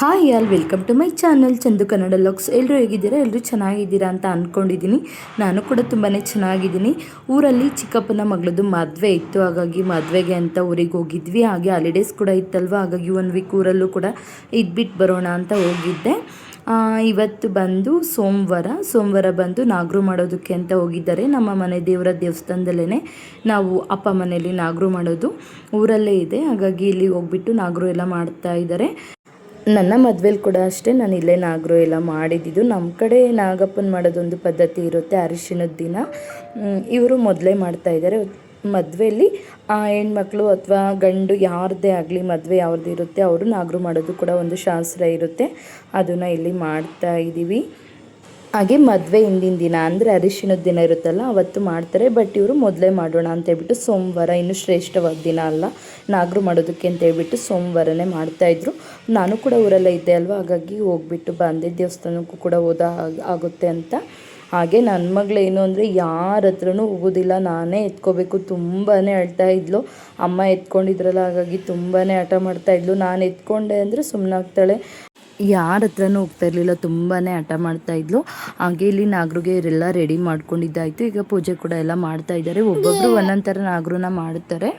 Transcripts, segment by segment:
Hi all welcome to my channel Chandu Kannada vlogs. ಎಲ್ಲರೂ ಹೇಗಿದ್ದೀರಾ? ಎಲ್ಲರೂ ಚೆನ್ನಾಗಿದ್ದೀರಾ ಅಂತ ಅಂದ್ಕೊಂಡಿದ್ದೀನಿ. ನಾನು ಕೂಡ ತುಂಬಾ ಚೆನ್ನಾಗಿದ್ದೀನಿ. ಊರಲ್ಲಿ ಚಿಕ್ಕಪ್ಪನ ಮಗಳದ್ದು ಮದುವೆ ಇತ್ತು, ಹಾಗಾಗಿ ಮದುವೆಗೆ ಅಂತ ಊರಿಗೆ ಹೋಗಿದ್ವಿ. ಹಾಗೆ ಹಾಲಿಡೇಸ್ ಕೂಡ ಇತ್ತಲ್ವ, ಹಾಗಾಗಿ 1 ವೀಕ್ ಊರಲ್ಲೂ ಕೂಡ ಇದ್ಬಿಟ್ಟು ಬರೋಣ ಅಂತ ಹೋಗಿದ್ದೆ. ಇವತ್ತು ಬಂದು ಸೋಮವಾರ ಬಂದು ನಾಗರು ಮಾಡೋದಕ್ಕೆ ಅಂತ ಹೋಗಿದ್ದಾರೆ. ನಮ್ಮ ಮನೆ ದೇವರ ದೇವಸ್ಥಾನದಲ್ಲೇ ನಾವು ಅಪ್ಪ ಮನೆಯಲ್ಲಿ ನಾಗರು ಮಾಡೋದು ಊರಲ್ಲೇ ಇದೆ, ಹಾಗಾಗಿ ಇಲ್ಲಿ ಹೋಗ್ಬಿಟ್ಟು ನಾಗರು ಎಲ್ಲ ಮಾಡ್ತಾ ಇದ್ದಾರೆ. ನನ್ನ ಮದುವೆಲಿ ಕೂಡ ಅಷ್ಟೇ ನಾನು ಇಲ್ಲೇ ನಾಗರು ಎಲ್ಲ ಮಾಡಿದ್ದು. ನಮ್ಮ ಕಡೆ ನಾಗಪ್ಪನ ಮಾಡೋದೊಂದು ಪದ್ಧತಿ ಇರುತ್ತೆ. ಅರಿಶಿಣದ ದಿನ ಇವರು ಮೊದಲೇ ಮಾಡ್ತಾಯಿದ್ದಾರೆ. ಮದುವೆಯಲ್ಲಿ ಹೆಣ್ಮಕ್ಳು ಅಥವಾ ಗಂಡು ಯಾರದೇ ಆಗಲಿ ಮದುವೆ ಯಾವ್ದು ಇರುತ್ತೆ ಅವರು ನಾಗರು ಮಾಡೋದು ಕೂಡ ಒಂದು ಶಾಸ್ತ್ರ ಇರುತ್ತೆ, ಅದನ್ನು ಇಲ್ಲಿ ಮಾಡ್ತಾ ಇದ್ದೀವಿ. ಹಾಗೆ ಮದುವೆ ಹಿಂದಿನ ದಿನ ಅಂದರೆ ಅರಿಶಿಣದ ದಿನ ಇರುತ್ತಲ್ಲ ಅವತ್ತು ಮಾಡ್ತಾರೆ. ಬಟ್ ಇವರು ಮೊದಲೇ ಮಾಡೋಣ ಅಂತ ಹೇಳ್ಬಿಟ್ಟು ಸೋಮವಾರ ಇನ್ನೂ ಶ್ರೇಷ್ಠವಾದ ದಿನ ಅಲ್ಲ ನಾಗರು ಮಾಡೋದಕ್ಕೆ ಅಂತ ಹೇಳ್ಬಿಟ್ಟು ಸೋಮವಾರನೇ ಮಾಡ್ತಾಯಿದ್ರು. ನಾನು ಕೂಡ ಊರಲ್ಲೇ ಇದ್ದೆ ಅಲ್ವ, ಹಾಗಾಗಿ ಹೋಗ್ಬಿಟ್ಟು ಬಂದೆ. ದೇವಸ್ಥಾನಕ್ಕೂ ಕೂಡ ಆಗುತ್ತೆ ಅಂತ. ಹಾಗೆ ನನ್ನ ಮಗಳೇನು ಅಂದರೆ ಯಾರ ಹತ್ರನೂ ಹೋಗೋದಿಲ್ಲ, ನಾನೇ ಎತ್ಕೋಬೇಕು. ತುಂಬಾ ಅಳ್ತಾ ಇದ್ಲು. ಅಮ್ಮ ಎತ್ಕೊಂಡಿದ್ರಲ್ಲ, ಹಾಗಾಗಿ ತುಂಬಾ ಹಠ ಮಾಡ್ತಾಯಿದ್ಲು. ನಾನು ಎತ್ಕೊಂಡೆ ಅಂದರೆ ಸುಮ್ಮನಾಗ್ತಾಳೆ, ಯಾರ ಹತ್ರನೂ ಹೋಗ್ತಾ ಇರಲಿಲ್ಲ, ತುಂಬಾ ಹಠ ಮಾಡ್ತಾಯಿದ್ಲು. ಹಾಗೆ ಇಲ್ಲಿ ನಾಗರಿಗೆ ಇವರೆಲ್ಲ ರೆಡಿ ಮಾಡ್ಕೊಂಡಿದ್ದಾಯಿತು. ಈಗ ಪೂಜೆ ಕೂಡ ಎಲ್ಲ ಮಾಡ್ತಾ ಇದ್ದಾರೆ. ಒಬ್ಬೊಬ್ಬರು ಒಂದೊಂದು ಥರ ನಾಗರನ್ನ ಮಾಡುತ್ತಾರೆ.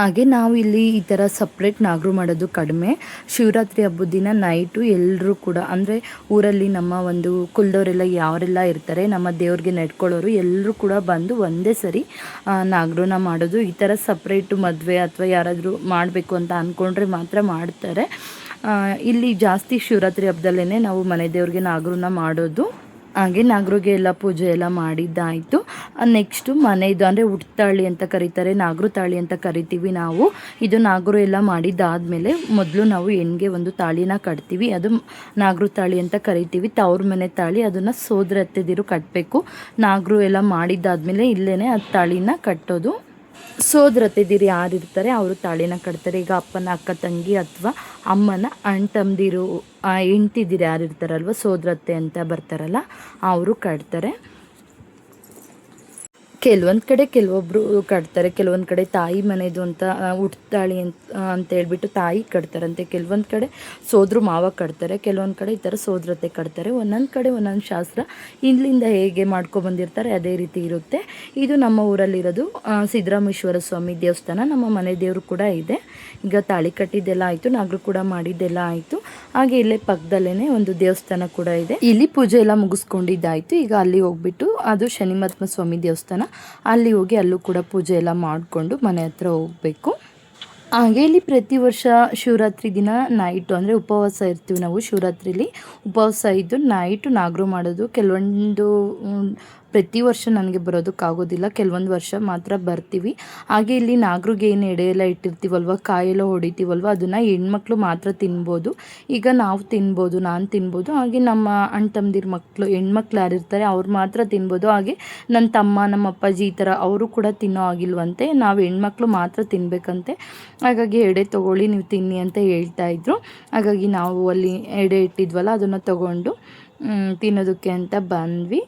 ಹಾಗೆ ನಾವು ಇಲ್ಲಿ ಈ ಥರ ಸಪ್ರೇಟ್ ನಾಗರು ಮಾಡೋದು ಕಡಿಮೆ. ಶಿವರಾತ್ರಿ ಹಬ್ಬದ ದಿನ ನೈಟು ಎಲ್ಲರೂ ಕೂಡ ಅಂದರೆ ಊರಲ್ಲಿ ನಮ್ಮ ಒಂದು ಕುಲದವರೆಲ್ಲ ಯಾರೆಲ್ಲ ಇರ್ತಾರೆ, ನಮ್ಮ ದೇವ್ರಿಗೆ ನಡ್ಕೊಳ್ಳೋರು ಎಲ್ಲರೂ ಕೂಡ ಬಂದು ಒಂದೇ ಸರಿ ನಾಗರನ್ನ ಮಾಡೋದು. ಈ ಥರ ಸಪ್ರೇಟು ಮದುವೆ ಅಥವಾ ಯಾರಾದರೂ ಮಾಡಬೇಕು ಅಂತ ಅಂದ್ಕೊಂಡ್ರೆ ಮಾತ್ರ ಮಾಡ್ತಾರೆ. ಇಲ್ಲಿ ಜಾಸ್ತಿ ಶಿವರಾತ್ರಿ ಹಬ್ಬದಲ್ಲೇ ನಾವು ಮನೆ ದೇವ್ರಿಗೆ ನಾಗರನ್ನ ಮಾಡೋದು. ಹಾಗೆ ನಾಗರಿಗೆ ಎಲ್ಲ ಪೂಜೆ ಎಲ್ಲ ಮಾಡಿದ್ದಾಯಿತು. ನೆಕ್ಸ್ಟು ಮನೆಯದು ಅಂದರೆ ಉಡ್ತಾಳಿ ಅಂತ ಕರೀತಾರೆ, ನಾಗರು ತಾಳಿ ಅಂತ ಕರಿತೀವಿ ನಾವು. ಇದು ನಾಗರು ಎಲ್ಲ ಮಾಡಿದ್ದಾದಮೇಲೆ ಮೊದಲು ನಾವು ಹೆಣ್ಣಿಗೆ ಒಂದು ತಾಳಿನ ಕಟ್ತೀವಿ, ಅದು ನಾಗರು ತಾಳಿ ಅಂತ ಕರಿತೀವಿ. ತವ್ರ ಮನೆ ತಾಳಿ, ಅದನ್ನು ಸೋದರ ಅತ್ತೆದಿರು ಕಟ್ಟಬೇಕು. ನಾಗರು ಎಲ್ಲ ಮಾಡಿದ್ದಾದಮೇಲೆ ಇಲ್ಲೇ ಆ ತಾಳಿನ ಕಟ್ಟೋದು. ಸೋದರತೆದಿರು ಯಾರಿರ್ತಾರೆ ಅವರು ತಾಳಿನ ಕಟ್ತಾರೆ. ಈಗ ಅಪ್ಪನ ಅಕ್ಕ ತಂಗಿ ಅಥವಾ ಅಮ್ಮನ ಅಣ್ಣ ತಮ್ಮದಿರು ಹೆಂಡ್ತಿದಿರು ಯಾರಿರ್ತಾರಲ್ವ, ಸೋದರತ್ತೆ ಅಂತ ಬರ್ತಾರಲ್ಲ ಅವರು ಕಟ್ತಾರೆ. ಕೆಲವೊಂದು ಕಡೆ ಕೆಲವೊಬ್ಬರು ಕಟ್ತಾರೆ, ಕೆಲವೊಂದು ಕಡೆ ತಾಯಿ ಮನೆಯದು ಅಂತ ಉಡ್ತಾಳಿ ಅಂತ ಹೇಳ್ಬಿಟ್ಟು ತಾಯಿ ಕಟ್ತಾರಂತೆ. ಕೆಲವೊಂದು ಕಡೆ ಸೋದ್ರು ಮಾವ ಕಟ್ತಾರೆ, ಕೆಲವೊಂದು ಕಡೆ ಈ ಥರ ಸೋದರತೆ ಕಟ್ತಾರೆ. ಒಂದೊಂದು ಕಡೆ ಒಂದೊಂದು ಶಾಸ್ತ್ರ ಇಲ್ಲಿಂದ ಹೇಗೆ ಮಾಡ್ಕೊಬಂದಿರ್ತಾರೆ ಅದೇ ರೀತಿ ಇರುತ್ತೆ. ಇದು ನಮ್ಮ ಊರಲ್ಲಿರೋದು ಸಿದ್ದರಾಮೇಶ್ವರ ಸ್ವಾಮಿ ದೇವಸ್ಥಾನ. ನಮ್ಮ ಮನೆ ದೇವರು ಕೂಡ ಇದೆ. ಈಗ ತಾಳಿ ಕಟ್ಟಿದ್ದೆಲ್ಲ ಆಯಿತು, ನಾಗರು ಕೂಡ ಮಾಡಿದ್ದೆಲ್ಲ ಆಯಿತು. ಹಾಗೆ ಇಲ್ಲೇ ಪಕ್ಕದಲ್ಲೇ ಒಂದು ದೇವಸ್ಥಾನ ಕೂಡ ಇದೆ. ಇಲ್ಲಿ ಪೂಜೆ ಎಲ್ಲ ಮುಗಿಸ್ಕೊಂಡಿದ್ದಾಯಿತು. ಈಗ ಅಲ್ಲಿ ಹೋಗ್ಬಿಟ್ಟು ಅದು ಶನಿಮಹಾತ್ಮ ಸ್ವಾಮಿ ದೇವಸ್ಥಾನ, ಅಲ್ಲಿ ಹೋಗಿ ಅಲ್ಲೂ ಕೂಡ ಪೂಜೆ ಎಲ್ಲ ಮಾಡಿಕೊಂಡು ಮನೆ ಹತ್ರ ಹೋಗಬೇಕು. ಹಾಗೆ ಇಲ್ಲಿ ಪ್ರತಿ ವರ್ಷ ಶಿವರಾತ್ರಿ ದಿನ ನೈಟು ಅಂದರೆ ಉಪವಾಸ ಇರ್ತೀವಿ ನಾವು. ಶಿವರಾತ್ರಿಲಿ ಉಪವಾಸ ಇದ್ದು ನೈಟು ನಾಗರು ಮಾಡೋದು. ಕೆಲವೊಂದು ಪ್ರತಿ ವರ್ಷ ನನಗೆ ಬರೋದಕ್ಕಾಗೋದಿಲ್ಲ, ಕೆಲವೊಂದು ವರ್ಷ ಮಾತ್ರ ಬರ್ತೀವಿ. ಹಾಗೆ ಇಲ್ಲಿ ನಾಗರಿಗೆ ಏನು ಎಡೆ ಎಲ್ಲ ಇಟ್ಟಿರ್ತೀವಲ್ವ, ಕಾಯೆಲ್ಲ ಹೊಡಿತೀವಲ್ವ, ಅದನ್ನು ಹೆಣ್ಮಕ್ಳು ಮಾತ್ರ ತಿನ್ಬೋದು. ಈಗ ನಾವು ತಿನ್ಬೋದು, ನಾನು ತಿನ್ಬೋದು. ಹಾಗೆ ನಮ್ಮ ಅಣ್ಣ ತಮ್ಮದಿರ ಮಕ್ಕಳು ಹೆಣ್ಮಕ್ಳು ಯಾರಿರ್ತಾರೆ ಅವ್ರು ಮಾತ್ರ ತಿನ್ಬೋದು. ಹಾಗೆ ನನ್ನ ತಮ್ಮ ನಮ್ಮ ಅಪ್ಪಾಜಿ ಈ ಥರ ಅವರು ಕೂಡ ತಿನ್ನೋ ಆಗಿಲ್ವಂತೆ, ನಾವು ಹೆಣ್ಮಕ್ಳು ಮಾತ್ರ ತಿನ್ನಬೇಕಂತೆ. ಹಾಗಾಗಿ ಎಡೆ ತೊಗೊಳ್ಳಿ ನೀವು ತಿನ್ನಿ ಅಂತ ಹೇಳ್ತಾಯಿದ್ರು. ಹಾಗಾಗಿ ನಾವು ಅಲ್ಲಿ ಎಡೆ ಇಟ್ಟಿದ್ವಲ್ಲ ಅದನ್ನು ತೊಗೊಂಡು ತಿನ್ನೋದಕ್ಕೆ ಅಂತ ಬಂದ್ವಿ.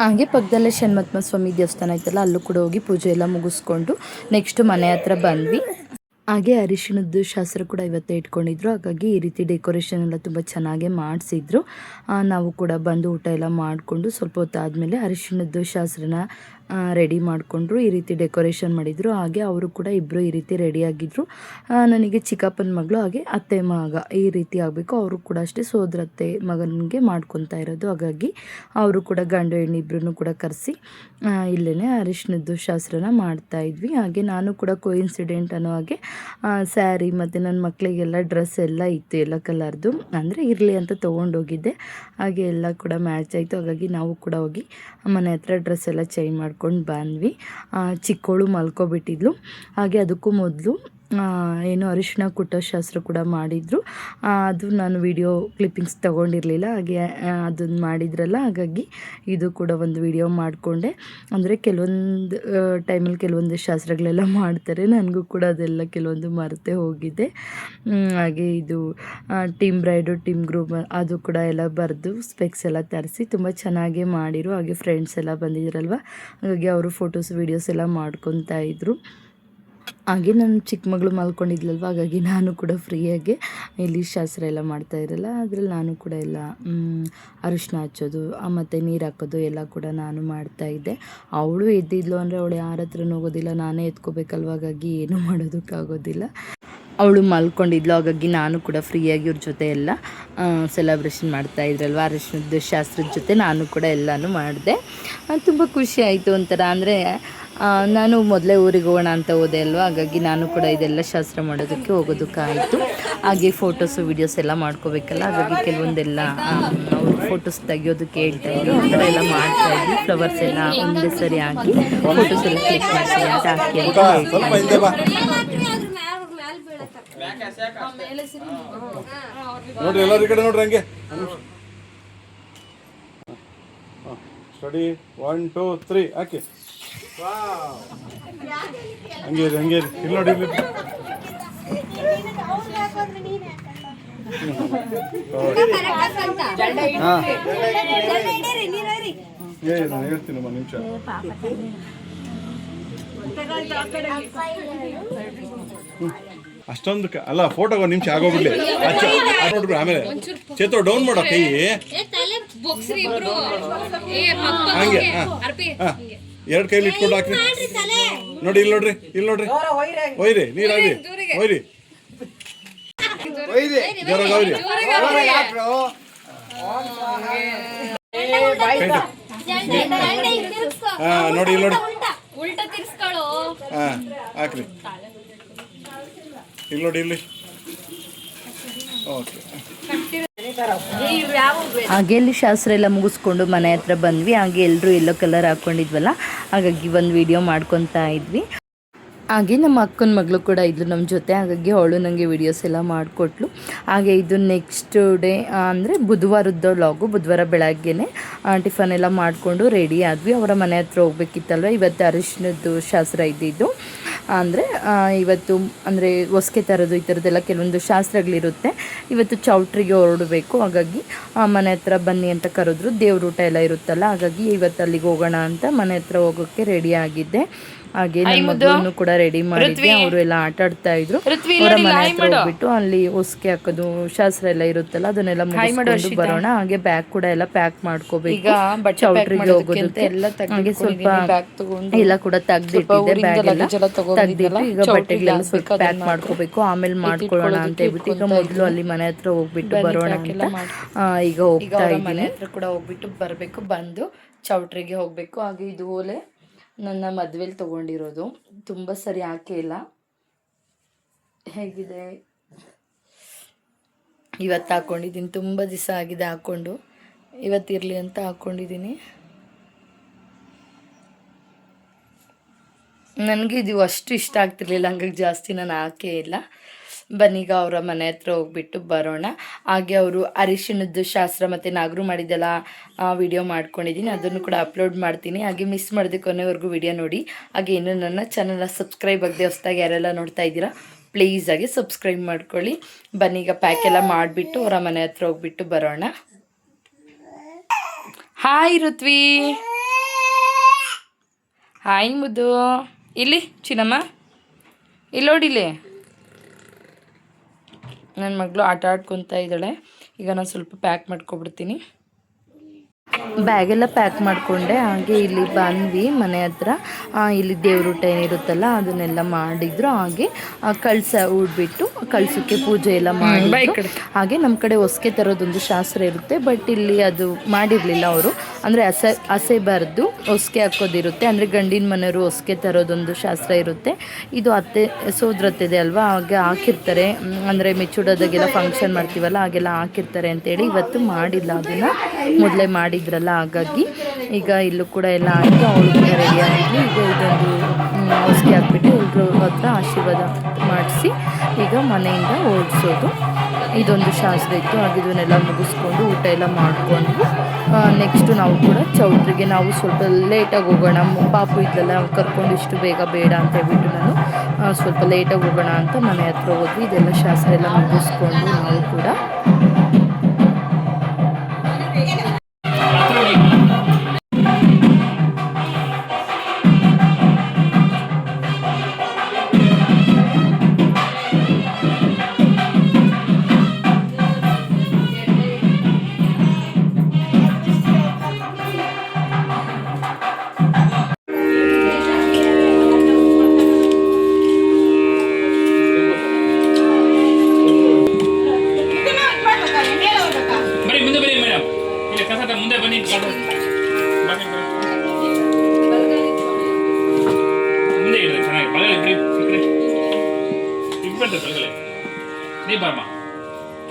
ಹಾಗೆ ಪಕ್ಕದಲ್ಲೇ ಶನಿಮಹಾತ್ಮ ಸ್ವಾಮಿ ದೇವಸ್ಥಾನ ಐತಲ್ಲ, ಅಲ್ಲೂ ಕೂಡ ಹೋಗಿ ಪೂಜೆ ಎಲ್ಲ ಮುಗಿಸ್ಕೊಂಡು ನೆಕ್ಸ್ಟ್ ಮನೆ ಹತ್ರ ಬಂದ್ವಿ. ಹಾಗೆ ಅರಿಶಿಣದ್ದು ಶಾಸ್ತ್ರ ಕೂಡ ಇವತ್ತೇ ಇಟ್ಕೊಂಡಿದ್ರು, ಹಾಗಾಗಿ ಈ ರೀತಿ ಡೆಕೋರೇಷನ್ ಎಲ್ಲ ತುಂಬ ಚೆನ್ನಾಗೇ ಮಾಡಿಸಿದ್ರು. ನಾವು ಕೂಡ ಬಂದು ಊಟ ಎಲ್ಲ ಮಾಡಿಕೊಂಡು ಸ್ವಲ್ಪ ಹೊತ್ತಾದಮೇಲೆ ಅರಿಶಿಣದ್ದು ಶಾಸ್ತ್ರನ ರೆಡಿ ಮಾಡಿಕೊಂಡ್ರು. ಈ ರೀತಿ ಡೆಕೋರೇಷನ್ ಮಾಡಿದರು. ಹಾಗೆ ಅವರು ಕೂಡ ಇಬ್ಬರು ಈ ರೀತಿ ರೆಡಿಯಾಗಿದ್ದರು. ನನಗೆ ಚಿಕ್ಕಪ್ಪನ ಮಗಳು ಹಾಗೆ ಅತ್ತೆ ಮಗ ಈ ರೀತಿ ಆಗಬೇಕು. ಅವರು ಕೂಡ ಅಷ್ಟೇ ಸೋದರತ್ತೆ ಮಗನಿಗೆ ಮಾಡ್ಕೊತಾ ಇರೋದು. ಹಾಗಾಗಿ ಅವರು ಕೂಡ ಗಂಡು ಹೆಣ್ಣು ಇಬ್ಬರನ್ನು ಕೂಡ ಕರೆಸಿ ಇಲ್ಲೇ ಅರಿಶಿಣದ್ದು ಶಾಸ್ತ್ರನ ಮಾಡ್ತಾಯಿದ್ವಿ. ಹಾಗೆ ನಾನು ಕೂಡ ಕೋಇನ್ಸಿಡೆಂಟ್ ಅನ್ನೋ ಹಾಗೆ ಸ್ಯಾರಿ ಮತ್ತು ನನ್ನ ಮಕ್ಕಳಿಗೆಲ್ಲ ಡ್ರೆಸ್ ಎಲ್ಲ ಇತ್ತು, ಎಲ್ಲ ಕಲರ್ದು, ಅಂದರೆ ಇರಲಿ ಅಂತ ತೊಗೊಂಡೋಗಿದ್ದೆ. ಹಾಗೆ ಎಲ್ಲ ಕೂಡ ಮ್ಯಾಚ್ ಆಯಿತು. ಹಾಗಾಗಿ ನಾವು ಕೂಡ ಹೋಗಿ ಮನೆ ಹತ್ರ ಡ್ರೆಸ್ ಎಲ್ಲ ಚೇಂಜ್ ಮಾಡ್ಕೊಂಡು ಬಂದ್ವಿ. ಚಿಕ್ಕವಳು ಮಲ್ಕೊಬಿಟ್ಟಿದ್ಲು. ಹಾಗೆ ಅದಕ್ಕೂ ಮೊದಲು ಏನು ಅರಿಶಿಣ ಕುಟ್ಟೋ ಶಾಸ್ತ್ರ ಕೂಡ ಮಾಡಿದರು. ಅದು ನಾನು ವಿಡಿಯೋ ಕ್ಲಿಪ್ಪಿಂಗ್ಸ್ ತೊಗೊಂಡಿರಲಿಲ್ಲ. ಹಾಗೆ ಅದನ್ನು ಮಾಡಿದ್ರಲ್ಲ, ಹಾಗಾಗಿ ಇದು ಕೂಡ ಒಂದು ವಿಡಿಯೋ ಮಾಡಿಕೊಂಡೆ. ಅಂದರೆ ಕೆಲವೊಂದು ಟೈಮಲ್ಲಿ ಕೆಲವೊಂದು ಶಾಸ್ತ್ರಗಳೆಲ್ಲ ಮಾಡ್ತಾರೆ, ನನಗೂ ಕೂಡ ಅದೆಲ್ಲ ಕೆಲವೊಂದು ಮರೆತೇ ಹೋಗಿದೆ. ಹಾಗೆ ಇದು ಟೀಮ್ ಬ್ರೈಡು ಟೀಮ್ ಗ್ರೂಮ್ ಅದು ಕೂಡ ಎಲ್ಲ ಬರೆದು ಸ್ಪೆಕ್ಸ್ ಎಲ್ಲ ತರಿಸಿ ತುಂಬ ಚೆನ್ನಾಗೇ ಮಾಡಿರು. ಹಾಗೆ ಫ್ರೆಂಡ್ಸ್ ಎಲ್ಲ ಬಂದಿದ್ರಲ್ವ, ಹಾಗಾಗಿ ಅವರು ಫೋಟೋಸ್ ವೀಡಿಯೋಸ್ ಎಲ್ಲ ಮಾಡ್ಕೊತಾ ಇದ್ರು. ಹಾಗೆ ನನ್ನ ಚಿಕ್ಕ ಮಗಳು ಮಲ್ಕೊಂಡಿದ್ಲಲ್ವ, ಹಾಗಾಗಿ ನಾನು ಕೂಡ ಫ್ರೀಯಾಗಿ ಇಲ್ಲಿ ಶಾಸ್ತ್ರ ಎಲ್ಲ ಮಾಡ್ತಾ ಇರಲ್ಲ. ಅದ್ರಲ್ಲಿ ನಾನು ಕೂಡ ಎಲ್ಲ ಅರಿಶಿನ ಹಚ್ಚೋದು ಮತ್ತು ನೀರು ಹಾಕೋದು ಎಲ್ಲ ಕೂಡ ನಾನು ಮಾಡ್ತಾಯಿದ್ದೆ. ಅವಳು ಎದ್ದಿದ್ಲು ಅಂದರೆ ಅವಳು ಯಾರ ಹತ್ರನೂ ಹೋಗೋದಿಲ್ಲ, ನಾನೇ ಎತ್ಕೋಬೇಕಲ್ವ, ಹಾಗಾಗಿ ಏನೂ ಮಾಡೋದಕ್ಕಾಗೋದಿಲ್ಲ. ಅವಳು ಮಲ್ಕೊಂಡಿದ್ಲು, ಹಾಗಾಗಿ ನಾನು ಕೂಡ ಫ್ರೀಯಾಗಿ ಇವ್ರ ಜೊತೆ ಎಲ್ಲ ಸೆಲೆಬ್ರೇಷನ್ ಮಾಡ್ತಾಯಿದ್ರಲ್ವ, ಅರಿಶಿನದ ಶಾಸ್ತ್ರದ ಜೊತೆ ನಾನು ಕೂಡ ಎಲ್ಲನೂ ಮಾಡಿದೆ. ತುಂಬ ಖುಷಿ ಆಯಿತು ಒಂಥರ. ಅಂದರೆ ನಾನು ಮೊದಲೇ ಊರಿಗೆ ಹೋಗೋಣ ಅಂತ ಹೋದೆ ಅಲ್ವ, ಹಾಗಾಗಿ ನಾನು ಕೂಡ ಇದೆಲ್ಲ ಶಾಸ್ತ್ರ ಮಾಡೋದಕ್ಕೆ ಹೋಗೋದಕ್ಕಾಯಿತು. ಹಾಗೆ ಫೋಟೋಸು ವೀಡಿಯೋಸ್ ಎಲ್ಲ ಮಾಡ್ಕೋಬೇಕಲ್ಲ, ಹಾಗಾಗಿ ಕೆಲವೊಂದೆಲ್ಲ ಅವರು ಫೋಟೋಸ್ ತೆಗಿಯೋದಕ್ಕೆ ಹೇಳ್ತಾಯಿದ್ರು. ಆ ಥರ ಎಲ್ಲ ಮಾಡ್ತಾಯಿದ್ವಿ. ಫ್ಲವರ್ಸ್ ಎಲ್ಲ ಒಂದೇ ಸರಿ ಹಾಕಿ ಫೋಟೋಸ್ ಎಲ್ಲ ಕ್ಲಿಕ್ ಮಾಡ್ತೀವಿ ಅಂತ ಹಾಕಿ ಅಂತ ನೋಡ್ರಿ ಎಲ್ಲರ ಕಡೆ ನೋಡ್ರಿ ಹಂಗೆ ಸ್ಟಡಿ 1 2 3 ಹಾಕಿ ಹಂಗೆ ಹಂಗೆ ಇಲ್ಲಿ ನೋಡಿ ಇಲ್ಲಿ ನಾನು ಹೇಳ್ತೀನಿ ಒಂದು ನಿಮಿಷ. ಅಷ್ಟೊಂದು ಅಲ್ಲ ಫೋಟೋ ಒಂದು ನಿಮಿಷ ಆಗೋಗ್ಬಿಡ್ಲಿ ನೋಡ್ಬಿಡು. ಆಮೇಲೆ ಚೇತೋ ಡೌನ್ ಮಾಡೋ ಕೈ ಹಂಗೆ ಎರಡು ಕೈಲಿ ಇಟ್ಕೊಂಡು ಹಾಕಿ ನೋಡಿ. ಇಲ್ಲಿ ನೋಡ್ರಿ ಇಲ್ಲಿ ನೋಡ್ರಿ ಒಯ್ರಿ ನೀರು ಒಯ್ರಿ ಒಯ್ರಿ ಜೋರಾಗಿ ಒಯ್ರಿ. ಹಾಂ ನೋಡಿ ಇಲ್ಲಿ ನೋಡಿ ಹಾಂ ಹಾಕ್ರಿ ಇಲ್ಲಿ ನೋಡಿ ಇಲ್ಲಿ. ಓಕೆ ಹಾಗೆ ಇಲ್ಲಿ ಶಾಸ್ತ್ರ ಎಲ್ಲ ಮುಗಿಸ್ಕೊಂಡು ಮನೆ ಹತ್ರ ಬಂದ್ವಿ. ಹಾಗೆ ಎಲ್ಲರೂ ಎಲ್ಲೋ ಕಲರ್ ಹಾಕ್ಕೊಂಡಿದ್ವಲ್ಲ, ಹಾಗಾಗಿ ಒಂದು ವಿಡಿಯೋ ಮಾಡ್ಕೊತಾ ಇದ್ವಿ. ಹಾಗೆ ನಮ್ಮ ಅಕ್ಕನ ಮಗಳು ಕೂಡ ಇದ್ಲು ನಮ್ಮ ಜೊತೆ, ಹಾಗಾಗಿ ಅವಳು ನನಗೆ ವಿಡಿಯೋಸ್ ಎಲ್ಲ ಮಾಡಿಕೊಟ್ಲು. ಹಾಗೆ ಇದು ನೆಕ್ಸ್ಟ್ ಡೇ ಅಂದರೆ ಬುಧವಾರದ ವ್ಲಾಗು. ಬುಧವಾರ ಬೆಳಗ್ಗೆನೆ ಟಿಫನ್ ಎಲ್ಲ ಮಾಡಿಕೊಂಡು ರೆಡಿ ಆದ್ವಿ. ಅವರ ಮನೆ ಹತ್ರ ಹೋಗ್ಬೇಕಿತ್ತಲ್ವ, ಇವತ್ತು ಅರಿಶಿನದ್ದು ಶಾಸ್ತ್ರ ಇದ್ದಿದ್ದು. ಅಂದರೆ ಇವತ್ತು ಅಂದರೆ ಹೊಸ್ಕೆ ತರೋದು ಈ ಥರದ್ದೆಲ್ಲ ಕೆಲವೊಂದು ಶಾಸ್ತ್ರಗಳಿರುತ್ತೆ. ಇವತ್ತು ಚೌಟ್ರಿಗೆ ಹೊರಡಬೇಕು, ಹಾಗಾಗಿ ಮನೆ ಹತ್ರ ಬನ್ನಿ ಅಂತ ಕರೆದ್ರು. ದೇವ್ರ ಊಟ ಎಲ್ಲ ಇರುತ್ತಲ್ಲ, ಹಾಗಾಗಿ ಇವತ್ತು ಅಲ್ಲಿಗೆ ಹೋಗೋಣ ಅಂತ ಮನೆ ಹತ್ರ ಹೋಗೋಕ್ಕೆ ರೆಡಿ ಆಗಿದ್ದೆ. ಹಾಗೆ ನಮ್ಮ ಮಗಳನ್ನು ಕೂಡ ರೆಡಿ ಮಾಡಿದ್ವಿ. ಅವರು ಎಲ್ಲ ಆಟ ಆಡ್ತಾ ಇದ್ರು. ಅವರ ಮನೆ ಹತ್ರ ಹೋಗ್ಬಿಟ್ಟು ಅಲ್ಲಿ ಹೊಸ್ಕೆ ಹಾಕೋದು ಶಾಸ್ತ್ರ ಎಲ್ಲ ಇರುತ್ತಲ್ಲ, ಅದನ್ನೆಲ್ಲ ಮುಗಿಸ್ಕೊಂಡು ಬರೋಣ. ಹಾಗೆ ಬ್ಯಾಗ್ ಕೂಡ ಎಲ್ಲ ಪ್ಯಾಕ್ ಮಾಡ್ಕೋಬೇಕು, ಚೌಟ್ರಿಗೆ ಹೋಗೋದಕ್ಕೆ. ಹಾಗೆ ಸ್ವಲ್ಪ ಎಲ್ಲ ಕೂಡ ತೆಗ್ದಿಟ್ಟಿದ್ದೆ, ಬ್ಯಾಗ್ ಎಲ್ಲ ತೆಗ್ದಿಟ್ಟು ಈಗ ಬಟ್ಟೆಗಳೆಲ್ಲ ಸ್ವಲ್ಪ ಪ್ಯಾಕ್ ಮಾಡ್ಕೋಬೇಕು, ಆಮೇಲೆ ಮಾಡ್ಕೊಳ್ಳೋಣ ಅಂತ ಹೇಳ್ಬಿಟ್ಟು ಈಗ ಮೊದಲು ಅಲ್ಲಿ ಮನೆ ಹತ್ರ ಹೋಗ್ಬಿಟ್ಟು ಬರೋಣ ಅಂತ ಈಗ ಹೋಗ್ತಾ ಇದ್ದೀನಿ. ಹತ್ರ ಕೂಡ ಹೋಗ್ಬಿಟ್ಟು ಬರಬೇಕು, ಬಂದು ಚೌಟ್ರಿಗೆ ಹೋಗಬೇಕು. ಹಾಗೆ ಇದು ಓಲೆ ನನ್ನ ಮದುವೆಲಿ ತೊಗೊಂಡಿರೋದು, ತುಂಬ ಸರಿ ಹಾಕೇ ಇಲ್ಲ. ಹೇಗಿದೆ ಇವತ್ತು ಹಾಕ್ಕೊಂಡಿದ್ದೀನಿ, ತುಂಬ ದಿವಸ ಆಗಿದೆ ಹಾಕ್ಕೊಂಡು, ಇವತ್ತಿರಲಿ ಅಂತ ಹಾಕ್ಕೊಂಡಿದ್ದೀನಿ. ನನಗೆ ಇದು ಅಷ್ಟು ಇಷ್ಟ ಆಗ್ತಿರ್ಲಿಲ್ಲ, ಹಂಗಾಗಿ ಜಾಸ್ತಿ ನಾನು ಹಾಕೇ ಇಲ್ಲ. ಬನ್ನೀಗ ಅವರ ಮನೆ ಹತ್ರ ಹೋಗ್ಬಿಟ್ಟು ಬರೋಣ. ಹಾಗೆ ಅವರು ಅರಿಶಿಣದ್ದು ಶಾಸ್ತ್ರ ಮತ್ತು ನಾಗರು ಮಾಡಿದ್ದೆಲ್ಲ ವಿಡಿಯೋ ಮಾಡ್ಕೊಂಡಿದ್ದೀನಿ, ಅದನ್ನು ಕೂಡ ಅಪ್ಲೋಡ್ ಮಾಡ್ತೀನಿ. ಹಾಗೆ ಮಿಸ್ ಮಾಡಿದೆ ಕೊನೆವರೆಗೂ ವಿಡಿಯೋ ನೋಡಿ. ಹಾಗೆ ಇನ್ನೂ ನನ್ನ ಚಾನಲ್ನ ಸಬ್ಸ್ಕ್ರೈಬ್ ಆಗದೆ ಹೊಸದಾಗಿ ಯಾರೆಲ್ಲ ನೋಡ್ತಾ ಇದ್ದೀರಾ ಪ್ಲೀಸ್ ಆಗಿ ಸಬ್ಸ್ಕ್ರೈಬ್ ಮಾಡ್ಕೊಳ್ಳಿ. ಬನ್ನೀಗ ಪ್ಯಾಕ್ ಎಲ್ಲ ಮಾಡಿಬಿಟ್ಟು ಅವರ ಮನೆ ಹತ್ರ ಹೋಗ್ಬಿಟ್ಟು ಬರೋಣ. ಹಾಯ್ ಋತ್ವಿ, ಹಾಯ್ ಮುದ್ದು. ಇಲ್ಲಿ ಚಿನ್ನಮ್ಮ ಇಲ್ಲಿ ನೋಡಿಲಿ, ನನ್ನ ಮಗಳು ಆಟ ಆಡ್ಕೊತಾ ಇದ್ದಾಳೆ. ಈಗ ನಾನು ಸ್ವಲ್ಪ ಪ್ಯಾಕ್ ಮಾಡ್ಕೊಬಿಡ್ತೀನಿ. ಬ್ಯಾಗೆಲ್ಲ ಪ್ಯಾಕ್ ಮಾಡಿಕೊಂಡೆ. ಹಾಗೆ ಇಲ್ಲಿ ಬಂದ್ವಿ ಮನೆ ಹತ್ರ. ಇಲ್ಲಿ ದೇವ್ರೂಟ ಏನಿರುತ್ತಲ್ಲ ಅದನ್ನೆಲ್ಲ ಮಾಡಿದ್ರು. ಹಾಗೆ ಕಳಸ ಹೂಡ್ಬಿಟ್ಟು ಕಳಸಕ್ಕೆ ಪೂಜೆ ಎಲ್ಲ ಮಾಡಿ. ಹಾಗೆ ನಮ್ಮ ಕಡೆ ಹೊಸ್ಕೆ ತರೋದೊಂದು ಶಾಸ್ತ್ರ ಇರುತ್ತೆ, ಬಟ್ ಇಲ್ಲಿ ಅದು ಮಾಡಿರಲಿಲ್ಲ ಅವರು. ಅಂದರೆ ಹಸೆ ಬರೆದು ಹೊಸ್ಕೆ ಹಾಕೋದಿರುತ್ತೆ. ಅಂದರೆ ಗಂಡಿನ ಮನೆಯವರು ಹೊಸ್ಕೆ ತರೋದೊಂದು ಶಾಸ್ತ್ರ ಇರುತ್ತೆ. ಇದು ಅತ್ತೆ ಸೋದರತ್ತಿದೆ ಅಲ್ವಾ, ಹಾಗೆ ಹಾಕಿರ್ತಾರೆ. ಅಂದರೆ ಮೆಚ್ಚುಡೋದಾಗೆಲ್ಲ ಫಂಕ್ಷನ್ ಮಾಡ್ತೀವಲ್ಲ ಹಾಗೆಲ್ಲ ಹಾಕಿರ್ತಾರೆ ಅಂತೇಳಿ ಇವತ್ತು ಮಾಡಿಲ್ಲ, ಅದನ್ನು ಮೊದಲೇ ಮಾಡಿದ್ರಲ್ಲ, ಹಾಗಾಗಿ ಈಗ ಇಲ್ಲೂ ಕೂಡ ಎಲ್ಲ ಹಾಕಿ ಅವಳು ಕೂಡ ರೆಡಿ ಆಗಿದ್ವಿ. ಈಗ ಇದೊಂದು ಹೊಸ್ಕೆ ಹಾಕ್ಬಿಟ್ಟು ಎಲ್ಲರೂ ಹತ್ರ ಆಶೀರ್ವಾದ ಮಾಡಿಸಿ ಈಗ ಮನೆಯಿಂದ ಓಡಿಸೋದು, ಇದೊಂದು ಶಾಸ್ತ್ರ ಇತ್ತು. ಹಾಗೆ ಇದನ್ನೆಲ್ಲ ಮುಗಿಸ್ಕೊಂಡು ಊಟ ಎಲ್ಲ ಮಾಡಿಕೊಂಡು ನೆಕ್ಸ್ಟು ನಾವು ಕೂಡ ಚೌಟ್ರಿಗೆ ನಾವು ಸ್ವಲ್ಪ ಲೇಟಾಗಿ ಹೋಗೋಣ. ಪಾಪು ಇದ್ದಲ್ಲ, ಕರ್ಕೊಂಡು ಇಷ್ಟು ಬೇಗ ಬೇಡ ಅಂತ ಹೇಳ್ಬಿಟ್ಟು ನಾನು ಸ್ವಲ್ಪ ಲೇಟಾಗಿ ಹೋಗೋಣ ಅಂತ ಮನೆ ಹತ್ರ ಹೋದ್ವಿ. ಇದೆಲ್ಲ ಶಾಸ್ತ್ರ ಎಲ್ಲ ಮುಗಿಸ್ಕೊಂಡು ನಾವು ಕೂಡ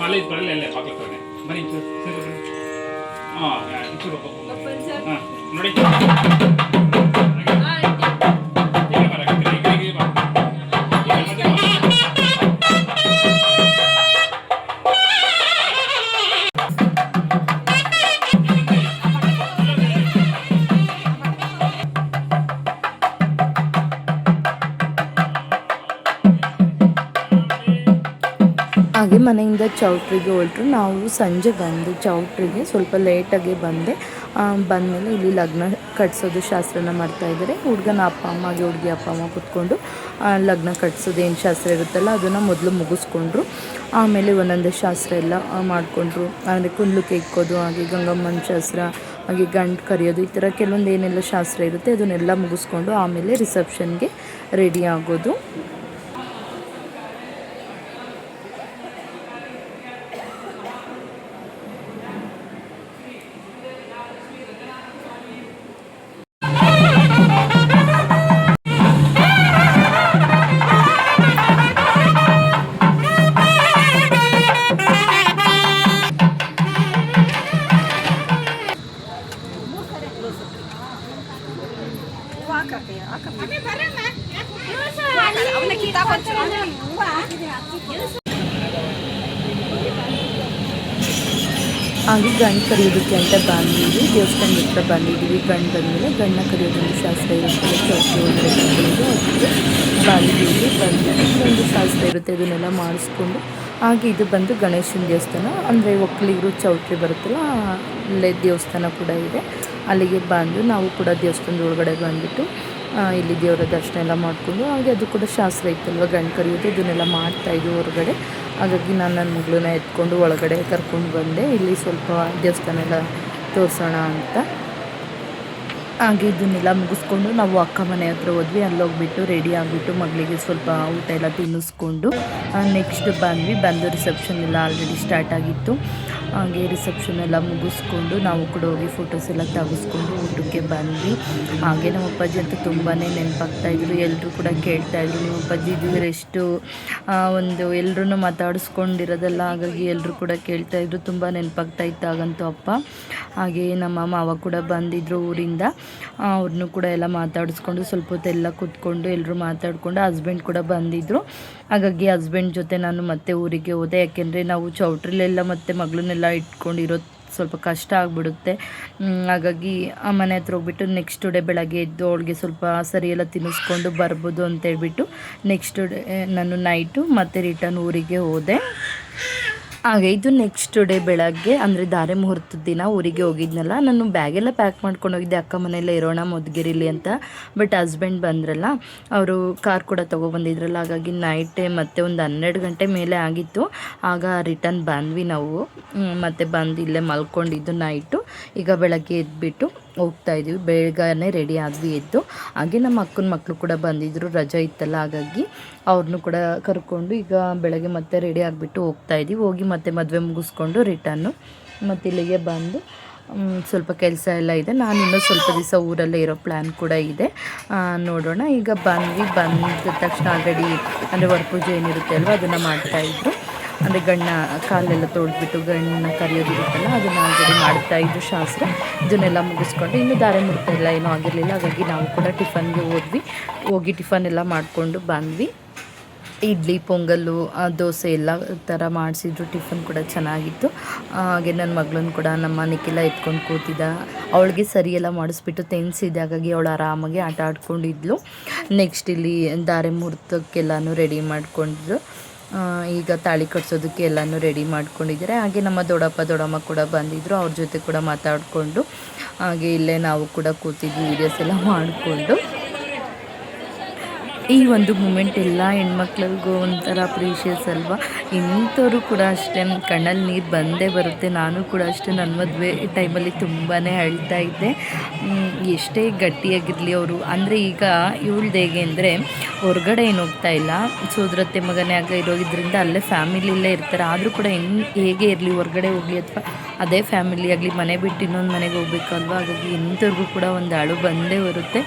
ಕಾಲೇಜ್ ಬರಲ್ಲ ಅಲ್ಲೇ ಬಾಗ್ಲ ಕಡೆ ಬನ್ನಿ ಹಾಂ ಇಂಚೂರು ಹಾಂ ನೋಡಿ ಹಾಗೆ ಮನೆಯಿಂದ ಚೌಟ್ರಿಗೆ ಹೊರಟರು. ನಾವು ಸಂಜೆ ಬಂದು ಚೌಟ್ರಿಗೆ ಸ್ವಲ್ಪ ಲೇಟಾಗಿ ಬಂದೆ. ಬಂದಮೇಲೆ ಇಲ್ಲಿ ಲಗ್ನ ಕಟ್ಸೋದು ಶಾಸ್ತ್ರನ ಮಾಡ್ತಾಯಿದ್ದಾರೆ. ಹುಡುಗನ ಅಪ್ಪ ಅಮ್ಮ ಹಾಗೆ ಹುಡುಗಿ ಅಪ್ಪ ಅಮ್ಮ ಕೂತ್ಕೊಂಡು ಲಗ್ನ ಕಟ್ಸೋದು ಏನು ಶಾಸ್ತ್ರ ಇರುತ್ತಲ್ಲ ಅದನ್ನು ಮೊದಲು ಮುಗಿಸ್ಕೊಂಡ್ರು. ಆಮೇಲೆ ಒಂದೊಂದೇ ಶಾಸ್ತ್ರ ಎಲ್ಲ ಮಾಡಿಕೊಂಡ್ರು. ಅಂದರೆ ಕುಂಡ್ಲಿಕ್ಕೆ ಇಕ್ಕೋದು, ಹಾಗೆ ಗಂಗಮ್ಮನ ಶಾಸ್ತ್ರ, ಹಾಗೆ ಗಂಡು ಕರೆಯೋದು, ಈ ಥರ ಕೆಲವೊಂದು ಏನೆಲ್ಲ ಶಾಸ್ತ್ರ ಇರುತ್ತೆ ಅದನ್ನೆಲ್ಲ ಮುಗಿಸ್ಕೊಂಡು ಆಮೇಲೆ ರಿಸೆಪ್ಷನ್ಗೆ ರೆಡಿ ಆಗೋದು. ಹಾಗೆ ಗಂಡು ಕರೆಯೋದಕ್ಕೆ ಅಂತ ಬಂದಿದ್ವಿ, ದೇವಸ್ಥಾನದ ಹತ್ರ ಬಂದಿದ್ದೀವಿ. ಗಂಡು ಬಂದಮೇಲೆ ಗಂಡನ್ನ ಕರೆಯೋದೊಂದು ಶಾಸ್ತ್ರ ಇರುತ್ತೆ, ಚೌಟ್ರಿ ಒಳಗಡೆ ಕರ್ಕೊಂಡು ಅದಕ್ಕೆ ಬಾಗಿಲಿಗೆ ಬಂದು ಒಂದು ಶಾಸ್ತ್ರ ಇರುತ್ತೆ, ಇದನ್ನೆಲ್ಲ ಮಾಡಿಸ್ಕೊಂಡು. ಹಾಗೆ ಇದು ಬಂದು ಗಣೇಶನ ದೇವಸ್ಥಾನ, ಅಂದರೆ ಒಕ್ಕಲಿಗರು ಚೌಟ್ರಿ ಬರುತ್ತಲ್ಲ ಅಲ್ಲೇ ದೇವಸ್ಥಾನ ಕೂಡ ಇದೆ. ಅಲ್ಲಿಗೆ ಬಂದು ನಾವು ಕೂಡ ದೇವಸ್ಥಾನದ ಒಳಗಡೆ ಬಂದುಬಿಟ್ಟು ಇಲ್ಲಿ ದೇವರ ದರ್ಶನ ಎಲ್ಲ ಮಾಡಿಕೊಂಡು, ಹಾಗೆ ಅದು ಕೂಡ ಶಾಸ್ತ್ರ ಇತ್ತಲ್ವ ಗಂಡು ಕರೆಯೋದು, ಇದನ್ನೆಲ್ಲ ಮಾಡ್ತಾಯಿದ್ವಿ ಹೊರಗಡೆ. ಹಾಗಾಗಿ ನಾನು ನನ್ನ ಮಗಳನ್ನ ಎತ್ಕೊಂಡು ಒಳಗಡೆ ಕರ್ಕೊಂಡು ಬಂದೆ, ಇಲ್ಲಿ ಸ್ವಲ್ಪ ದೇವಸ್ಥಾನ ಎಲ್ಲ ತೋರಿಸೋಣ ಅಂತ. ಹಾಗೆ ಇದನ್ನೆಲ್ಲ ಮುಗಿಸ್ಕೊಂಡು ನಾವು ಅಕ್ಕ ಮನೆ ಹತ್ರ ಹೋದ್ವಿ. ಅಲ್ಲೋಗ್ಬಿಟ್ಟು ರೆಡಿ ಆಗಿಬಿಟ್ಟು ಮಗಳಿಗೆ ಸ್ವಲ್ಪ ಊಟ ಎಲ್ಲ ತಿನ್ನಿಸ್ಕೊಂಡು ನೆಕ್ಸ್ಟ್ ಬಂದು ರಿಸೆಪ್ಷನ್ ಎಲ್ಲ ಆಲ್ರೆಡಿ ಸ್ಟಾರ್ಟ್ ಆಗಿತ್ತು. ಹಾಗೆ ರಿಸೆಪ್ಷನ್ ಎಲ್ಲ ಮುಗಿಸ್ಕೊಂಡು ನಾವು ಕೂಡ ಹೋಗಿ ಫೋಟೋಸ್ ಎಲ್ಲ ತೆಗೆಸ್ಕೊಂಡು ಊಟಕ್ಕೆ ಬಂದ್ವಿ. ಹಾಗೆ ನಮ್ಮ ಅಪ್ಪಾಜಿ ಅಂತೂ ತುಂಬಾ ನೆನಪಾಗ್ತಾಯಿದ್ರು. ಎಲ್ಲರೂ ಕೂಡ ಕೇಳ್ತಾಯಿದ್ರು, ನಿಮ್ಮ ಅಪ್ಪಾಜಿ ಇದ್ದರೆ ಎಷ್ಟು ಒಂದು ಎಲ್ಲರೂ ಮಾತಾಡಿಸ್ಕೊಂಡಿರೋದಲ್ಲ. ಹಾಗಾಗಿ ಎಲ್ಲರೂ ಕೂಡ ಕೇಳ್ತಾಯಿದ್ರು, ತುಂಬ ನೆನಪಾಗ್ತಾಯಿತ್ತು ಆಗಂತೂ ಅಪ್ಪ. ಹಾಗೆ ನಮ್ಮ ಮಾವ ಕೂಡ ಬಂದಿದ್ದರು ಊರಿಂದ, ಅವ್ರನ್ನೂ ಕೂಡ ಎಲ್ಲ ಮಾತಾಡಿಸ್ಕೊಂಡು ಸ್ವಲ್ಪ ಹೊತ್ತೆಲ್ಲ ಕೂತ್ಕೊಂಡು ಎಲ್ಲರೂ ಮಾತಾಡಿಕೊಂಡು ಹಸ್ಬೆಂಡ್ ಕೂಡ ಬಂದಿದ್ದರು. ಹಾಗಾಗಿ ಹಸ್ಬೆಂಡ್ ಜೊತೆ ನಾನು ಮತ್ತೆ ಊರಿಗೆ ಹೋದೆ. ಯಾಕೆಂದರೆ ನಾವು ಚೌಟ್ರಿಲೆಲ್ಲ ಮತ್ತು ಮಗಳನ್ನೆಲ್ಲ ಇಟ್ಕೊಂಡಿರೋದು ಸ್ವಲ್ಪ ಕಷ್ಟ ಆಗಿಬಿಡುತ್ತೆ. ಹಾಗಾಗಿ ಆ ಮನೆ ಹತ್ರ ಹೋಗ್ಬಿಟ್ಟು ನೆಕ್ಸ್ಟ್ ಡೇ ಬೆಳಗ್ಗೆ ಎದ್ದು ಅವಳಿಗೆ ಸ್ವಲ್ಪ ಸರಿಯೆಲ್ಲ ತಿನ್ನಿಸ್ಕೊಂಡು ಬರ್ಬೋದು ಅಂತೇಳ್ಬಿಟ್ಟು ನೆಕ್ಸ್ಟ್ ಡೇ ನಾನು ನೈಟು ಮತ್ತು ರಿಟರ್ನ್ ಊರಿಗೆ ಹೋದೆ. ಹಾಗೆ ಇದು ನೆಕ್ಸ್ಟ್ ಡೇ ಬೆಳಗ್ಗೆ, ಅಂದರೆ ಧಾರೆ ಮುಹೂರ್ತದ ದಿನ ಊರಿಗೆ ಹೋಗಿದ್ನಲ್ಲ. ನಾನು ಬ್ಯಾಗೆಲ್ಲ ಪ್ಯಾಕ್ ಮಾಡ್ಕೊಂಡು ಹೋಗಿದ್ದೆ, ಅಕ್ಕ ಮನೆಯಲ್ಲೇ ಇರೋಣ ಮಧುಗಿರಿಲಿ ಅಂತ. ಬಟ್ ಹಸ್ಬೆಂಡ್ ಬಂದ್ರಲ್ಲ, ಅವರು ಕಾರ್ ಕೂಡ ತೊಗೊಬಂದಿದ್ರಲ್ಲ, ಹಾಗಾಗಿ ನೈಟೇ ಮತ್ತೆ ಒಂದು 12 ಗಂಟೆ ಮೇಲೆ ಆಗಿತ್ತು. ಆಗ ರಿಟರ್ನ್ ಬಂದ್ವಿ ನಾವು. ಮತ್ತು ಬಂದು ಇಲ್ಲೇ ಮಲ್ಕೊಂಡಿದ್ದು ನೈಟು. ಈಗ ಬೆಳಗ್ಗೆ ಎದ್ಬಿಟ್ಟು ಹೋಗ್ತಾಯಿದ್ವಿ, ಬೇಗನೆ ರೆಡಿ ಆದ್ವಿ ಎದ್ದು. ಹಾಗೆ ನಮ್ಮ ಅಕ್ಕನ ಮಕ್ಕಳು ಕೂಡ ಬಂದಿದ್ದರು, ರಜೆ ಇತ್ತಲ್ಲ, ಹಾಗಾಗಿ ಅವ್ರನ್ನೂ ಕೂಡ ಕರ್ಕೊಂಡು ಈಗ ಬೆಳಗ್ಗೆ ಮತ್ತೆ ರೆಡಿ ಆಗಿಬಿಟ್ಟು ಹೋಗ್ತಾಯಿದ್ವಿ. ಹೋಗಿ ಮತ್ತೆ ಮದುವೆ ಮುಗಿಸ್ಕೊಂಡು ರಿಟರ್ನು ಮತ್ತು ಇಲ್ಲಿಗೆ ಬಂದು ಸ್ವಲ್ಪ ಕೆಲಸ ಎಲ್ಲ ಇದೆ. ನಾನು ಇನ್ನೂ ಸ್ವಲ್ಪ ದಿವಸ ಊರಲ್ಲೇ ಇರೋ ಪ್ಲ್ಯಾನ್ ಕೂಡ ಇದೆ, ನೋಡೋಣ. ಈಗ ಬಂದ ತಕ್ಷಣ ಆಲ್ರೆಡಿ ಅಂದರೆ ವರಪೂಜೆ ಏನಿರುತ್ತೆ ಅಲ್ವ ಅದನ್ನು ಮಾಡ್ತಾಯಿದ್ರು. ಅಂದರೆ ಗಂಡನ್ನ ಕಾಲೆಲ್ಲ ತೊಳೆದ್ಬಿಟ್ಟು ಗಂಡನ್ನ ಕರೆಯೋದಿರುತ್ತಲ್ಲ ಅದನ್ನು ಆಲ್ರೆಡಿ ಮಾಡ್ತಾಯಿದ್ರು ಶಾಸ್ತ್ರ. ಇದನ್ನೆಲ್ಲ ಮುಗಿಸ್ಕೊಂಡು ಇನ್ನೂ ಧಾರೆ ಮುಹೂರ್ತ ಎಲ್ಲ ಏನೂ ಆಗಿರಲಿಲ್ಲ. ಹಾಗಾಗಿ ನಾವು ಕೂಡ ಟಿಫನ್ಗೆ ಹೋಗಿ ಟಿಫನ್ ಎಲ್ಲ ಮಾಡಿಕೊಂಡು ಬಂದ್ವಿ. ಇಡ್ಲಿ, ಪೊಂಗಲ್ಲು, ದೋಸೆ ಎಲ್ಲ ಥರ ಮಾಡಿಸಿದ್ರು. ಟಿಫನ್ ಕೂಡ ಚೆನ್ನಾಗಿತ್ತು. ಹಾಗೆ ನನ್ನ ಮಗಳನ್ನ ಕೂಡ ನಮ್ಮ ನಿಖಿಲ ಎತ್ಕೊಂಡು ಕೂತಿದ್ದ. ಅವಳಿಗೆ ಸರಿಯೆಲ್ಲ ಮಾಡಿಸ್ಬಿಟ್ಟು ತೆನ್ಸಿದ್ದೆ, ಹಾಗಾಗಿ ಅವಳು ಆರಾಮಾಗಿ ಆಟ ಆಡ್ಕೊಂಡಿದ್ಲು. ನೆಕ್ಸ್ಟ್ ಇಲ್ಲಿ ಧಾರೆ ಮುಹೂರ್ತಕ್ಕೆಲ್ಲನೂ ರೆಡಿ ಮಾಡಿಕೊಂಡಿದ್ರು. ಈಗ ತಾಳಿ ಕಟ್ಸೋದಕ್ಕೆ ಎಲ್ಲನೂ ರೆಡಿ ಮಾಡ್ಕೊಂಡಿದ್ದಾರೆ. ಹಾಗೆ ನಮ್ಮ ದೊಡ್ಡಮ್ಮ ಕೂಡ ಬಂದಿದ್ದರು, ಅವ್ರ ಜೊತೆ ಕೂಡ ಮಾತಾಡಿಕೊಂಡು ಹಾಗೆ ಇಲ್ಲೇ ನಾವು ಕೂಡ ಕೂತಿದ್ವಿ ವೀಡಿಯೋಸ್ ಎಲ್ಲ ಮಾಡಿಕೊಂಡು. ಈ ಒಂದು ಮೂಮೆಂಟ್ ಎಲ್ಲ ಹೆಣ್ಮಕ್ಳಿಗೂ ಒಂಥರ ಪ್ರೀಷಿಯಸ್ ಅಲ್ವಾ. ಇಂಥವ್ರು ಕೂಡ ಅಷ್ಟೇ ಕಣ್ಣಲ್ಲಿ ನೀರು ಬಂದೇ ಬರುತ್ತೆ. ನಾನು ಕೂಡ ಅಷ್ಟೇ ನನ್ನ ಮದುವೆ ಟೈಮಲ್ಲಿ ತುಂಬಾ ಅಳ್ತಾ ಇದ್ದೆ. ಎಷ್ಟೇ ಗಟ್ಟಿಯಾಗಿರಲಿ ಅವರು, ಅಂದರೆ ಈಗ ಇವಳ್ದು ಹೇಗೆ ಅಂದರೆ ಹೊರಗಡೆ ಏನು ಹೋಗ್ತಾ ಇಲ್ಲ, ಸೋದರತ್ತೆ ಮಗನೇ ಆಗ ಇರೋದ್ರಿಂದ ಅಲ್ಲೇ ಫ್ಯಾಮಿಲಿಯಲ್ಲೇ ಇರ್ತಾರೆ. ಆದರೂ ಕೂಡ ಹೇಗೆ ಇರಲಿ, ಹೊರಗಡೆ ಹೋಗಲಿ ಅಥವಾ ಅದೇ ಫ್ಯಾಮಿಲಿ ಆಗಲಿ, ಮನೆ ಬಿಟ್ಟು ಇನ್ನೊಂದು ಮನೆಗೆ ಹೋಗ್ಬೇಕಲ್ವ. ಹಾಗಾಗಿ ಎಂಥವ್ರಿಗೂ ಕೂಡ ಒಂದು ಅಳು ಬಂದೇ ಬರುತ್ತೆ.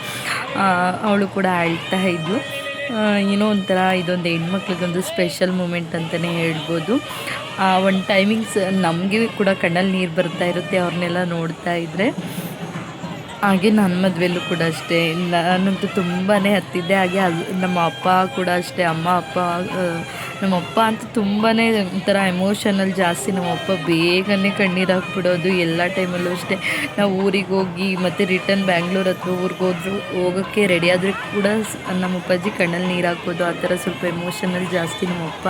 ಅವಳು ಕೂಡ ಅಳ್ತಾ ಇದ್ಲು. ಏನೋ ಒಂಥರ ಇದೊಂದು ಹೆಣ್ಮಕ್ಳಿಗೊಂದು ಸ್ಪೆಷಲ್ ಮೂಮೆಂಟ್ ಅಂತಲೇ ಹೇಳ್ಬೋದು. ಒಂದು ಟೈಮಿಂಗ್ಸ್ ನಮಗೆ ಕೂಡ ಕಣ್ಣಲ್ಲಿ ನೀರು ಬರ್ತಾ ಇರುತ್ತೆ ಅವ್ರನ್ನೆಲ್ಲ ನೋಡ್ತಾ ಇದ್ದರೆ. ಹಾಗೆ ನನ್ನ ಮದುವೆಲ್ಲೂ ಕೂಡ ಅಷ್ಟೇ, ನಾನಂತೂ ತುಂಬಾ ಹತ್ತಿದ್ದೆ. ಹಾಗೆ ನಮ್ಮ ಅಪ್ಪ ಕೂಡ ಅಷ್ಟೇ, ಅಮ್ಮ ಅಪ್ಪ ನಮ್ಮ ಅಪ್ಪ ಅಂತೂ ತುಂಬಾ ಒಂಥರ ಎಮೋಷನಲ್ ಜಾಸ್ತಿ. ನಮ್ಮ ಅಪ್ಪ ಬೇಗನೆ ಕಣ್ಣೀರು ಹಾಕ್ಬಿಡೋದು. ಎಲ್ಲ ಟೈಮಲ್ಲೂ ಅಷ್ಟೇ ನಾವು ಊರಿಗೆ ಹೋಗಿ ಮತ್ತು ರಿಟರ್ನ್ ಬ್ಯಾಂಗ್ಳೂರ್ ಹತ್ರ ಊರಿಗೆ ಹೋಗೋಕ್ಕೆ ರೆಡಿ ಆದರೆ ಕೂಡ ನಮ್ಮ ಅಪ್ಪಾಜಿ ಕಣ್ಣಲ್ಲಿ ನೀರು ಹಾಕೋದು. ಆ ಥರ ಸ್ವಲ್ಪ ಎಮೋಷನಲ್ ಜಾಸ್ತಿ ನಮ್ಮಪ್ಪ.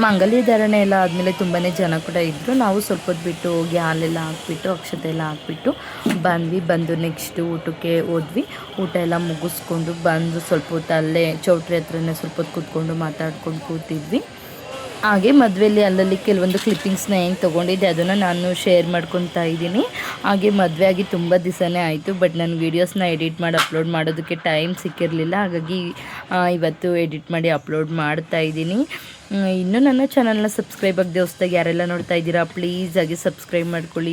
ಮಾಂಗಲ್ಯ ಧಾರಣೆ ಎಲ್ಲ ಆದಮೇಲೆ ತುಂಬಾ ಜನ ಕೂಡ ಇದ್ದರು. ನಾವು ಸ್ವಲ್ಪ ಹೊತ್ತು ಬಿಟ್ಟು ಹೋಗಿ ಹಾಲೆಲ್ಲ ಹಾಕ್ಬಿಟ್ಟು ಅಕ್ಷತೆ ಎಲ್ಲ ಹಾಕ್ಬಿಟ್ಟು ಬಂದು ನೆಕ್ಸ್ಟ್ ಊಟಕ್ಕೆ ಹೋದ್ವಿ. ಊಟ ಎಲ್ಲ ಮುಗಿಸ್ಕೊಂಡು ಬಂದು ಸ್ವಲ್ಪ ಹೊತ್ತು ಅಲ್ಲೇ ಚೌಟ್ರಿ ಹತ್ರನೇ ಸ್ವಲ್ಪ ಹೊತ್ತು ಕೂತ್ಕೊಂಡು ಮಾತಾಡ್ಕೊಂಡು ಕೂತಿದ್ವಿ. ಹಾಗೆ ಮದುವೆಯಲ್ಲಿ ಅಲ್ಲಲ್ಲಿ ಕೆಲವೊಂದು ಕ್ಲಿಪ್ಪಿಂಗ್ಸ್ನ ಹೆಂಗೆ ತೊಗೊಂಡಿದ್ದೆ ಅದನ್ನು ನಾನು ಶೇರ್ ಮಾಡ್ಕೊತಾ ಇದ್ದೀನಿ. ಹಾಗೆ ಮದುವೆ ಆಗಿ ತುಂಬ ದಿವಸನೇ ಆಯಿತು, ಬಟ್ ನಾನು ವೀಡಿಯೋಸ್ನ ಎಡಿಟ್ ಮಾಡಿ ಅಪ್ಲೋಡ್ ಮಾಡೋದಕ್ಕೆ ಟೈಮ್ ಸಿಕ್ಕಿರಲಿಲ್ಲ. ಹಾಗಾಗಿ ಇವತ್ತು ಎಡಿಟ್ ಮಾಡಿ ಅಪ್ಲೋಡ್ ಮಾಡ್ತಾ ಇದ್ದೀನಿ. ಇನ್ನೂ ನನ್ನ ಚಾನಲ್ನ ಸಬ್ಸ್ಕ್ರೈಬ್ ಆಗದೆ ಹೊಸ್ದಾಗಿ ಯಾರೆಲ್ಲ ನೋಡ್ತಾ ಇದ್ದೀರಾ ಪ್ಲೀಸ್ ಆಗಿ ಸಬ್ಸ್ಕ್ರೈಬ್ ಮಾಡ್ಕೊಳ್ಳಿ.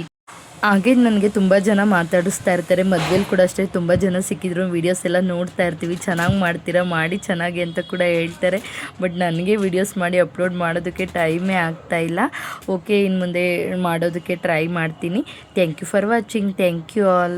ಹಾಗೆ ನನಗೆ ತುಂಬ ಜನ ಮಾತಾಡಿಸ್ತಾ ಇರ್ತಾರೆ, ಮದುವೆಲಿ ಕೂಡ ಅಷ್ಟೇ ತುಂಬ ಜನ ಸಿಕ್ಕಿದ್ರು, ವೀಡಿಯೋಸ್ ಎಲ್ಲ ನೋಡ್ತಾ ಇರ್ತೀವಿ, ಚೆನ್ನಾಗಿ ಮಾಡ್ತೀರಾ ಮಾಡಿ ಚೆನ್ನಾಗಿ ಅಂತ ಕೂಡ ಹೇಳ್ತಾರೆ. ಬಟ್ ನನಗೆ ವೀಡಿಯೋಸ್ ಮಾಡಿ ಅಪ್ಲೋಡ್ ಮಾಡೋದಕ್ಕೆ ಟೈಮೇ ಆಗ್ತಾಯಿಲ್ಲ. ಓಕೆ, ಇನ್ನು ಮುಂದೆ ಮಾಡೋದಕ್ಕೆ ಟ್ರೈ ಮಾಡ್ತೀನಿ. Thank you for watching. Thank you all.